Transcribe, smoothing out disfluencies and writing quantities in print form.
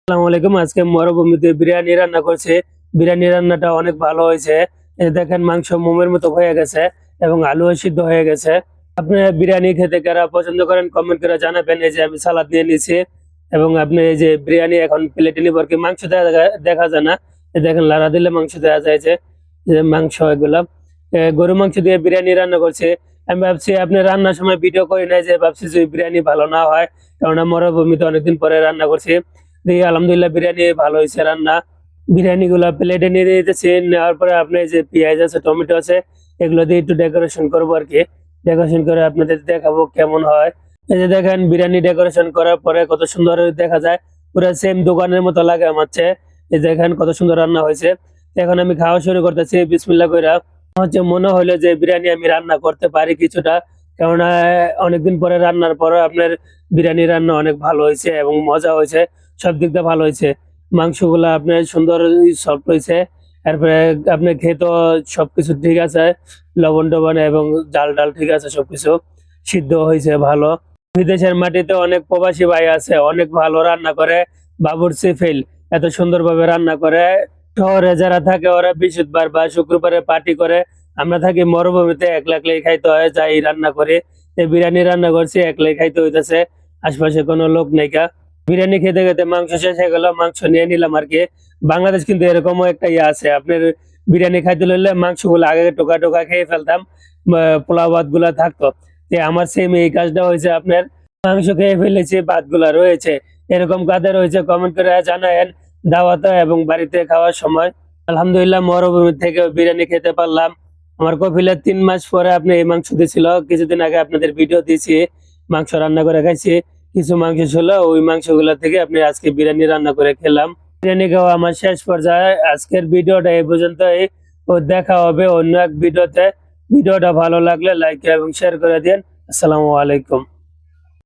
আসসালামু আলাইকুম। আজকে মরুভূমিতে বিরিয়ানি রান্না করছি। বিরিয়ানি রান্নাটা অনেক ভালো হয়েছে। এই দেখেন মাংস মোমের মতো হয়ে গেছে এবং আলুও সিদ্ধ হয়ে গেছে। আপনি বিরিয়ানি খেতে কারা পছন্দ করেন কমেন্ট করে জানাবেন। এই যে আমি সালাদ নিয়ে নিয়েছি এবং আপনি এই যে বিরিয়ানি এখন প্লেটে নিব আর কি। মাংস দেখা যায় না, এই দেখেন লাড়া দিলে মাংস দেওয়া যায় যে মাংস এগুলা। গরু মাংস দিয়ে বিরিয়ানি রান্না করছি। আমি ভাবছি আপনি রান্নার সময় ভিডিও করি নাই, যে ভাবছি যে বিরিয়ানি ভালো না হয়, কারণ মরুভূমিতে অনেকদিন পরে রান্না করছি। দিয়ে আলহামদুলিল্লাহ বিরিয়ানি ভালো হয়েছে রান্না। বিরিয়ানি গুলা প্লেটে নিয়ে দিতেছি। নেওয়ার পরে আপনি যে পেঁয়াজ আছে, টমেটো আছে, এগুলো দিয়ে একটু ডেকোরেশন করবো আর কি। ডেকোরেশন করে আপনাদের দেখাবো কেমন হয়। এই যে দেখেন বিরিয়ানি ডেকোরেশন করার পরে কত সুন্দর দেখা যায়, পুরো সেম দোকানের মতো লাগে আমার চেয়ে। এই দেখেন কত সুন্দর রান্না হয়েছে। এখন আমি খাওয়া শুরু করতেছি বিসমিল্লাহ কইরা। হচ্ছে মনে হলো যে বিরিয়ানি আমি রান্না করতে পারি কিছুটা, কেননা অনেকদিন পরে রান্নার পরে আপনার বিরিয়ানি রান্না অনেক ভালো হয়েছে এবং মজা হয়েছে। সব দিক দিয়ে ভালো হয়েছে। মাংসগুলা আপনার সুন্দর সফট হয়েছে। তারপরে আপনার খেতে সবকিছু ঠিক আছে, লবণ টবণ এবং ডাল ডাল ঠিক আছে, সবকিছু সিদ্ধ হয়েছে ভালো। বিদেশের মাটিতে অনেক প্রবাসী ভাই আছে, অনেক ভালো রান্না করে। বাবুর্চি ফেল এত সুন্দরভাবে রান্না করে। শহরে যারা থাকে ওরা বৃহস্পতিবার বা শুক্রবারে পার্টি করে। আমরা থাকি মরুভূমিতে, একলা একলাই খাইতে হয়, যাই রান্না করে। বিরিয়ানি রান্না করছি, একলাই খাইতে হইতেছে, আশপাশে কোনো লোক নেই। বিরিয়ানি খেতে খেতে মাংস শেষ হয়ে গেল, মাংস নিয়ে নিলাম আর কি। বাংলাদেশ কিন্তু এরকমও একটা ইয়ে আছে, আপনার বিরিয়ানি খাইতে লইলে মাংসগুলো আগে টোকা টোকা খেয়ে ফেলতাম, পোলাও ভাত গুলা থাকতো। আমার সেম এই কাজটা হয়েছে আপনার। মাংস খেয়ে ফেলেছি, ভাত গুলা রয়েছে। এরকম কাদের হয়েছে কমেন্ট করে জানায়েন দাওয়াতে এবং বাড়িতে খাওয়ার সময়। আলহামদুলিল্লাহ মরুভূমি থেকে বিরিয়ানি খেতে পারলাম। আমার কপিলের 3 মাস পরে আপনি এই মাংস দিয়েছিল, কিছুদিন আগে আপনাদের ভিডিও দিয়েছি, মাংস রান্না করে খাইছি। কিছু মাংস ছিল, ওই মাংসগুলো থেকে আপনি আজকে বিরিয়ানি রান্না করে খেলাম। বিরিয়ানি খাওয়া আমার শেষ পর্যায়ে। আজকের ভিডিওটা এই পর্যন্তই। ও দেখা হবে অন্য এক ভিডিওতে। ভিডিওটা ভালো লাগলে লাইক এবং শেয়ার করে দিন। আসসালামু আলাইকুম।